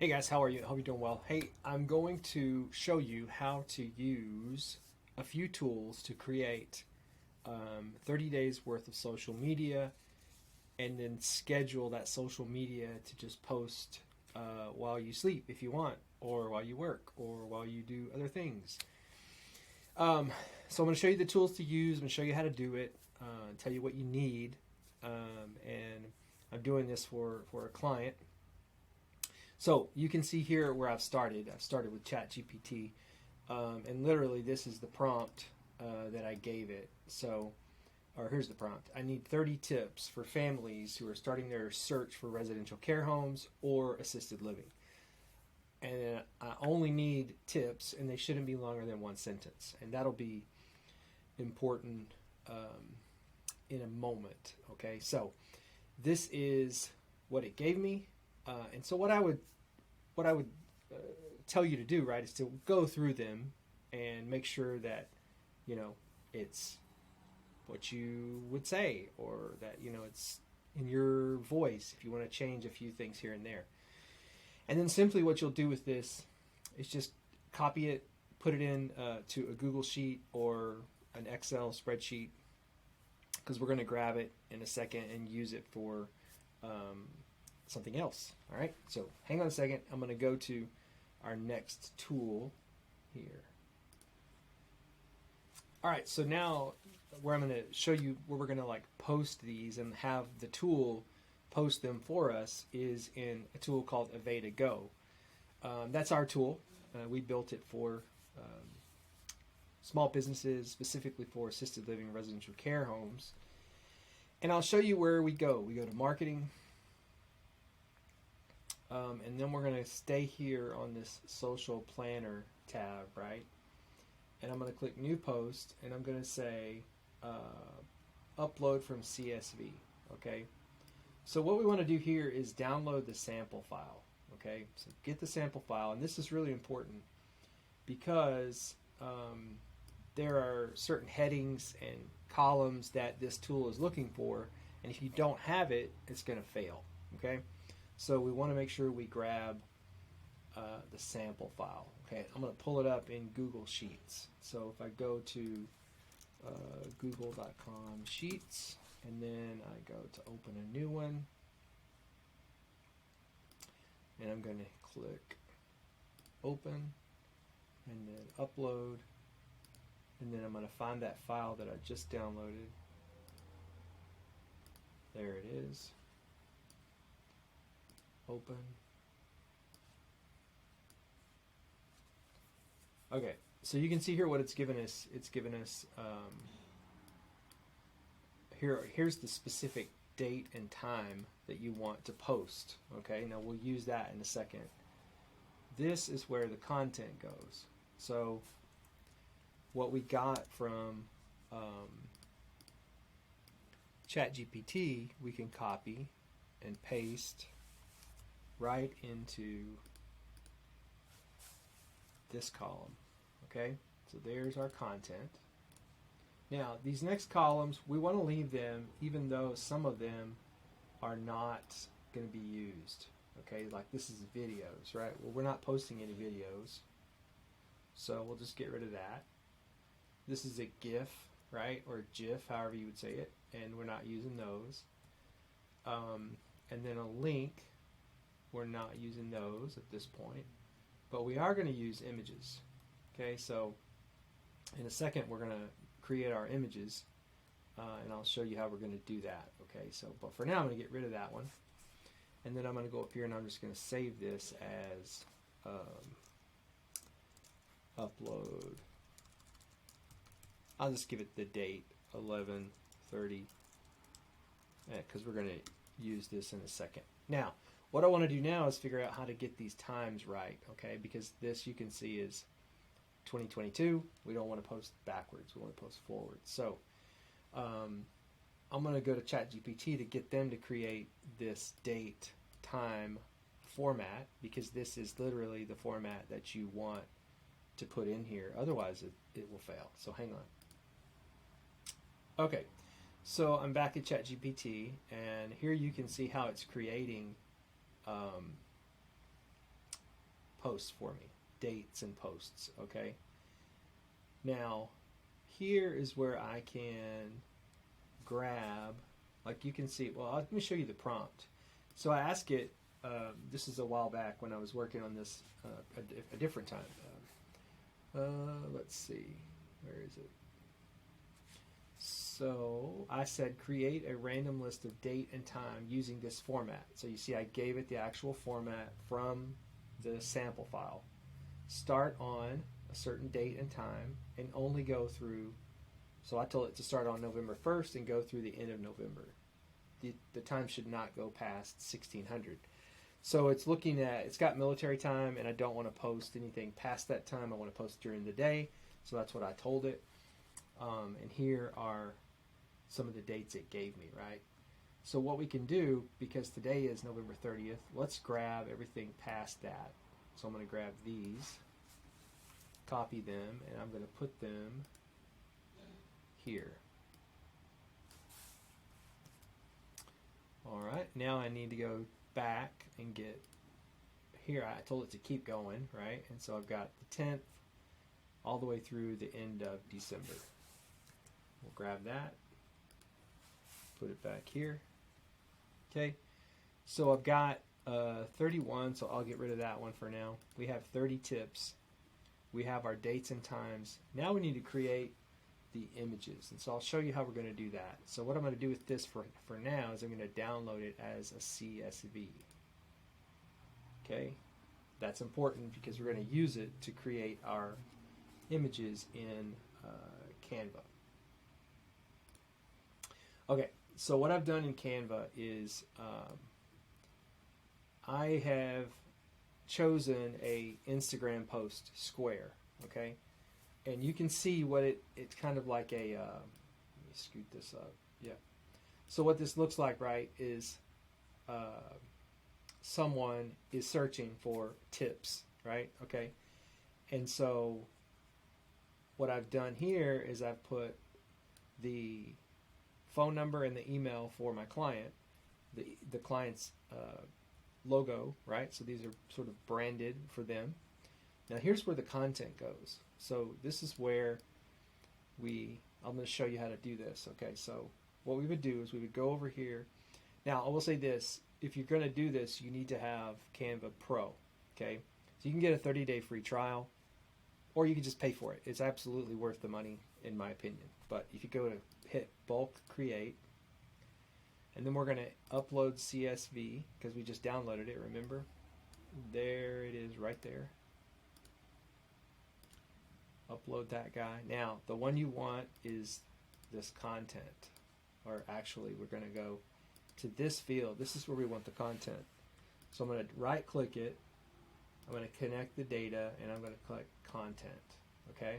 Hey guys, how are you? Hope you're doing well. Hey, I'm going to show you how to use a few tools to create 30 days worth of social media and then schedule that social media to just post while you sleep if you want, or while you work, or while you do other things. So I'm going to show you the tools to use. I'm going to show you how to do it, tell you what you need, and I'm doing this for a client. So you can see here where I've started. I've started with ChatGPT, and literally this is the prompt that I gave it. So, or here's the prompt. I need 30 tips for families who are starting their search for residential care homes or assisted living. And I only need tips, and they shouldn't be longer than one sentence. And that'll be important in a moment. Okay, so this is what it gave me. And so what I would tell you to do, right, is to go through them and make sure that it's what you would say, or that it's in your voice if you want to change a few things here and there. And then simply what you'll do with this is just copy it, put it in to a Google Sheet or an Excel spreadsheet, because we're going to grab it in a second and use it for something else. All right, so hang on a second. I'm going to go to our next tool here. All right, so now where I'm going to show you where we're going to post these and have the tool post them for us is in a tool called AvetaGO. That's our tool. We built it for small businesses, specifically for assisted living residential care homes. And I'll show you where we go. We go to marketing. And then we're going to stay here on this social planner tab, right? And I'm going to click new post, and I'm going to say upload from CSV, okay? So what we want to do here is download the sample file, okay? So get the sample file, and this is really important because there are certain headings and columns that this tool is looking for, and if you don't have it, it's going to fail, okay? So we want to make sure we grab the sample file. Okay, I'm going to pull it up in Google Sheets. So if I go to google.com Sheets, and then I go to open a new one, and I'm going to click open, and then upload, and then I'm going to find that file that I just downloaded. There it is. Open. Okay, so you can see here what it's given us. It's given us here's the specific date and time that you want to post. Okay, now we'll use that in a second. This is where the content goes. So what we got from ChatGPT, we can copy and paste right into this column. Okay, so there's our content. Now these next columns, we want to leave them even though some of them are not going to be used. Okay, like this is videos, right? Well, we're not posting any videos, so we'll just get rid of that. This is a GIF, right, or GIF, however you would say it, and we're not using those. And then a link, we're not using those at this point, but we are going to use images. Okay, so in a second we're going to create our images, and I'll show you how we're going to do that. Okay, so but for now I'm going to get rid of that one, and then I'm going to go up here and I'm just going to save this as upload. I'll just give it the date 11/30, because we're going to use this in a second. Now what I want to do now is figure out how to get these times right, okay? Because this, you can see, is 2022. We don't want to post backwards. We want to post forward. So I'm going to go to ChatGPT to get them to create this date, time format, because this is literally the format that you want to put in here. Otherwise, it will fail. So hang on. Okay, so I'm back at ChatGPT, and here you can see how it's creating posts for me, dates and posts, okay? Now, here is where I can grab, like you can see, well, let me show you the prompt. So I ask it, this is a while back when I was working on this a different time. Let's see, where is it? So I said create a random list of date and time using this format. So you see I gave it the actual format from the sample file. Start on a certain date and time and only go through, so I told it to start on November 1st and go through the end of November. The time should not go past 1600. So it's looking at, it's got military time and I don't want to post anything past that time. I want to post during the day. So that's what I told it. And here are some of the dates it gave me, right? So what we can do, because today is November 30th, let's grab everything past that. So I'm going to grab these, copy them, and I'm going to put them here. All right, now I need to go back and get here. I told it to keep going, right? And so I've got the 10th all the way through the end of December. We'll grab that, put it back here. Okay, so I've got 31, so I'll get rid of that one for now. We have 30 tips. We have our dates and times. Now we need to create the images, and so I'll show you how we're going to do that. So what I'm going to do with this for now is I'm going to download it as a CSV. Okay, that's important because we're going to use it to create our images in Canva. Okay, so what I've done in Canva is I have chosen a Instagram post square, okay? And you can see what it's kind of like a, let me scoot this up, yeah. So what this looks like, right, is someone is searching for tips, right, okay? And so what I've done here is I've put the phone number and the email for my client, the client's logo, right? So these are sort of branded for them. Now here's where the content goes. So this is where I'm going to show you how to do this. Okay, so what we would do is we would go over here. Now I will say this, if you're going to do this, you need to have Canva Pro, okay? So you can get a 30-day free trial, or you can just pay for it. It's absolutely worth the money, in my opinion. But if you go to hit bulk create, and then we're going to upload CSV because we just downloaded it, remember? There it is right there. Upload that guy. Now, the one you want is this content. Or actually, we're going to go to this field. This is where we want the content. So I'm going to right click it. I'm going to connect the data and I'm going to click content. Okay?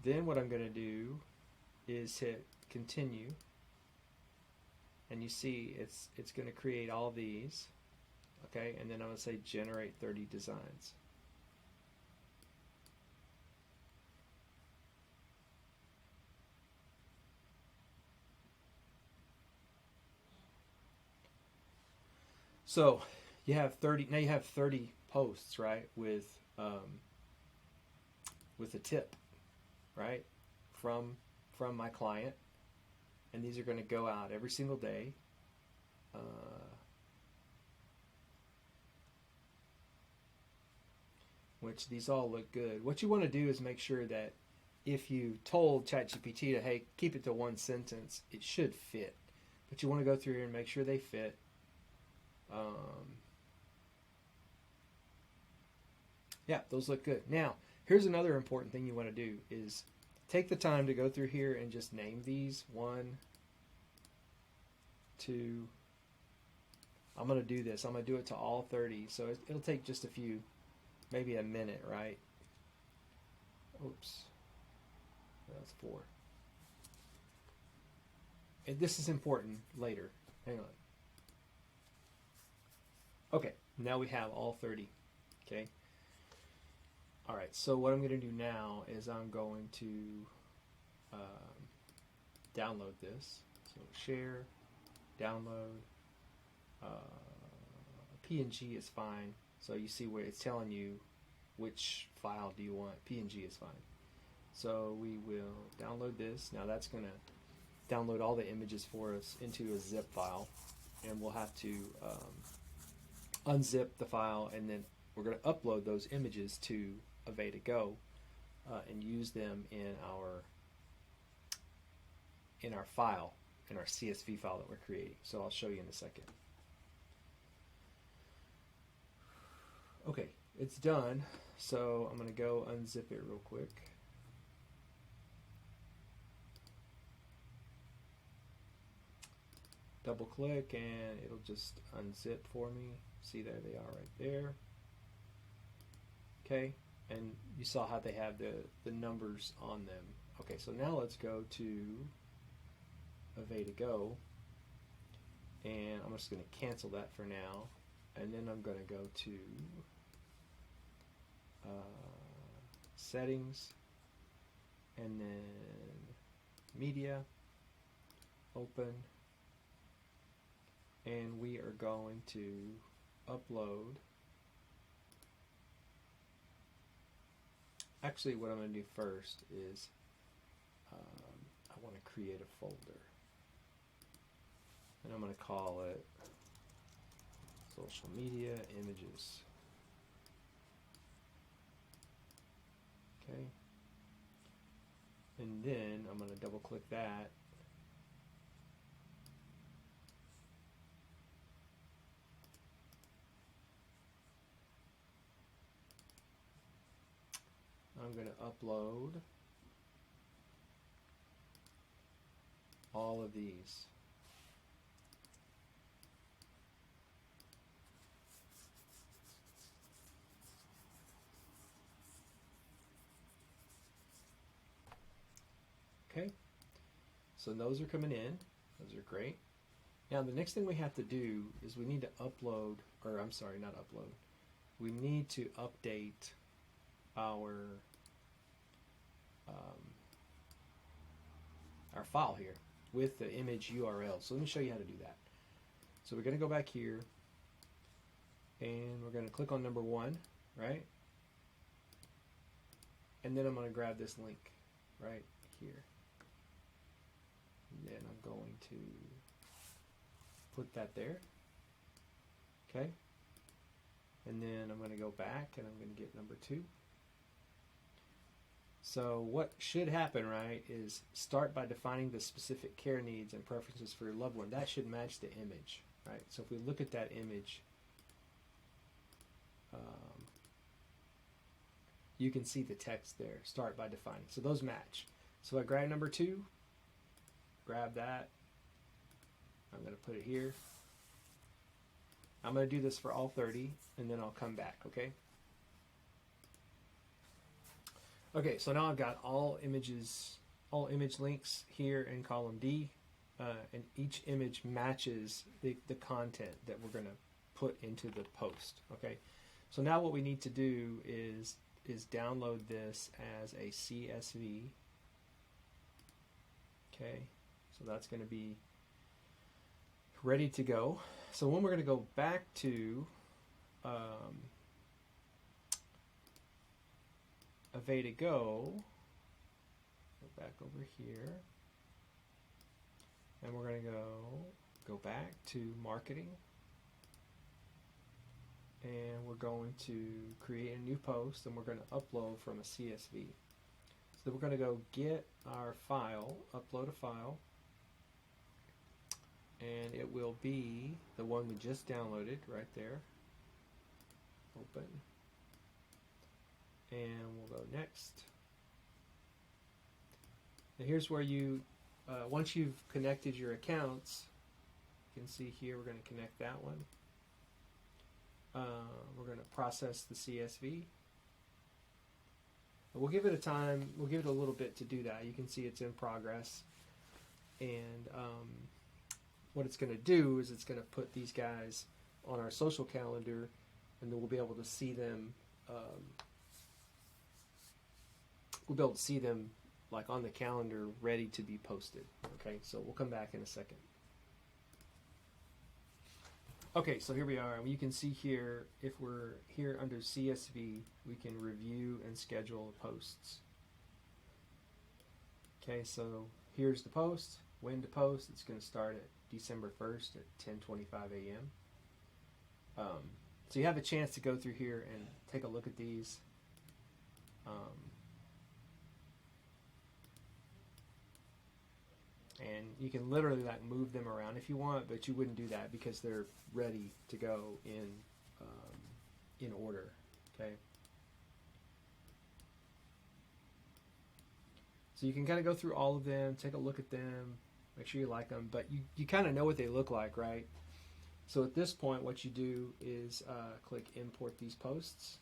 Then what I'm going to do is hit continue. And you see it's going to create all these. Okay? And then I'm going to say generate 30 designs. So you have 30. Now you have 30 posts, right? With a tip, right? From my client, and these are going to go out every single day. Which these all look good. What you want to do is make sure that if you told ChatGPT to, hey, keep it to one sentence, it should fit. But you want to go through here and make sure they fit. Yeah, those look good. Now, here's another important thing you want to do is take the time to go through here and just name these. 1, 2. I'm going to do this. I'm going to do it to all 30. So it'll take just a few, maybe a minute, right? Oops. That's 4. And this is important later. Hang on. Okay, now we have all 30. Okay. All right, so what I'm going to do now is I'm going to download this. So share, download, PNG is fine. So you see where it's telling you which file do you want. PNG is fine. So we will download this. Now that's going to download all the images for us into a zip file, and we'll have to unzip the file, and then we're going to upload those images to AvetaGO and use them in our file, in our CSV file that we're creating. So I'll show you in a second. Okay, it's done. So I'm going to go unzip it real quick. Double click and it'll just unzip for me. See, there they are right there. Okay, and you saw how they have the numbers on them. Okay, so now let's go to AvetaGO, and I'm just going to cancel that for now, and then I'm going to go to settings, and then media, open, and we are going to upload. Actually, what I'm going to do first is I want to create a folder, and I'm going to call it social media images. Okay, and then I'm going to double click that, I'm going to upload all of these. Okay, so those are coming in. Those are great. Now the next thing we have to do is we need to upload, or I'm sorry, not upload. We need to update our file here with the image URL. So let me show you how to do that. So we're going to go back here, and we're going to click on number 1, right? And then I'm going to grab this link right here. And then I'm going to put that there. Okay. And then I'm going to go back and I'm going to get number 2. So what should happen, right, is start by defining the specific care needs and preferences for your loved one. That should match the image, right? So if we look at that image, you can see the text there. Start by defining. So those match. So I grab number 2, grab that. I'm going to put it here. I'm going to do this for all 30, and then I'll come back, okay? Okay, so now I've got all images, all image links here in column D, and each image matches the content that we're going to put into the post, okay? So now what we need to do is download this as a CSV, okay? So that's going to be ready to go. So when we're going to go back to AvetaGO, go back over here, and we're going to go back to marketing, and we're going to create a new post, and we're going to upload from a CSV. So we're going to go get our file, upload a file, and it will be the one we just downloaded right there. Open. And we'll go next. And here's where you, once you've connected your accounts, you can see here we're going to connect that one. We're going to process the CSV. We'll give it a time, we'll give it a little bit to do that. You can see it's in progress. And what it's going to do is it's going to put these guys on our social calendar, and then we'll be able to see them. We'll be able to see them like on the calendar ready to be posted. Okay, so we'll come back in a second. Okay, so here we are. You can see here, if we're here under CSV, we can review and schedule posts. Okay, so here's the post. When to post, it's going to start at December 1st at 10:25 a.m. So you have a chance to go through here and take a look at these. And you can literally like move them around if you want, but you wouldn't do that because they're ready to go in order. Okay. So you can kind of go through all of them, take a look at them, make sure you like them, but you kind of know what they look like, right? So at this point, what you do is click import these posts.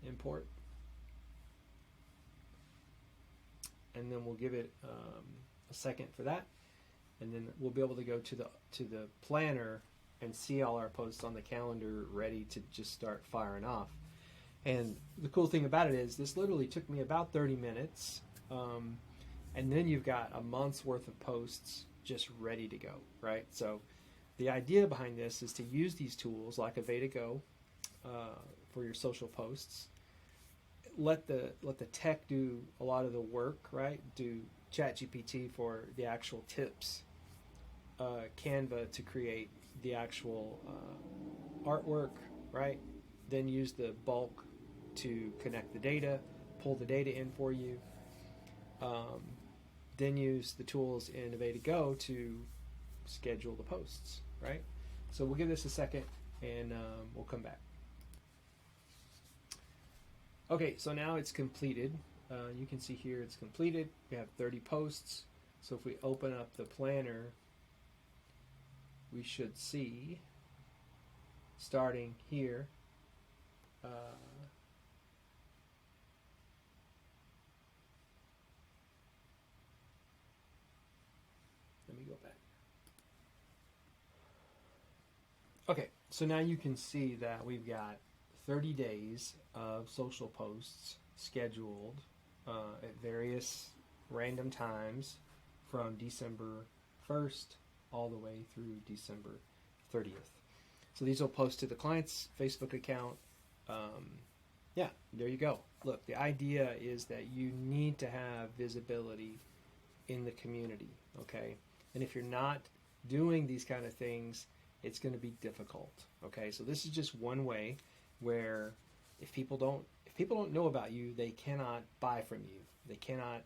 Import. And then we'll give it a second for that. And then we'll be able to go to the planner and see all our posts on the calendar ready to just start firing off. And the cool thing about it is this literally took me about 30 minutes. And then you've got a month's worth of posts just ready to go, right? So the idea behind this is to use these tools like AvetaGO for your social posts. Let the tech do a lot of the work, right? Do ChatGPT for the actual tips, Canva to create the actual artwork, right? Then use the bulk to connect the data, pull the data in for you. Then use the tools in AvetaGO to schedule the posts, right? So we'll give this a second and we'll come back. Okay, so now it's completed. You can see here it's completed. We have 30 posts. So if we open up the planner, we should see, starting here, let me go back. Okay, so now you can see that we've got 30 days of social posts scheduled at various random times from December 1st all the way through December 30th. So these will post to the client's Facebook account. Yeah, there you go. Look, the idea is that you need to have visibility in the community, okay? And if you're not doing these kind of things, it's going to be difficult, okay? So this is just one way where if people don't know about you, they cannot buy from you. They cannot,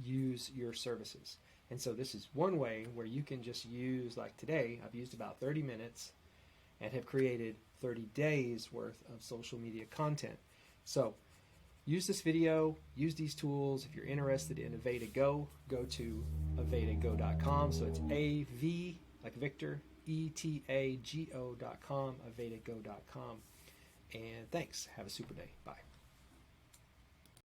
use your services. And so this is one way where you can just use, like today, I've used about 30 minutes and have created 30 days worth of social media content. So use this video, use these tools. If you're interested in AvetaGO, go to AvetaGO.com. So it's A-V, like Victor, ETAGO.com, AvetaGO.com. And thanks. Have a super day. Bye.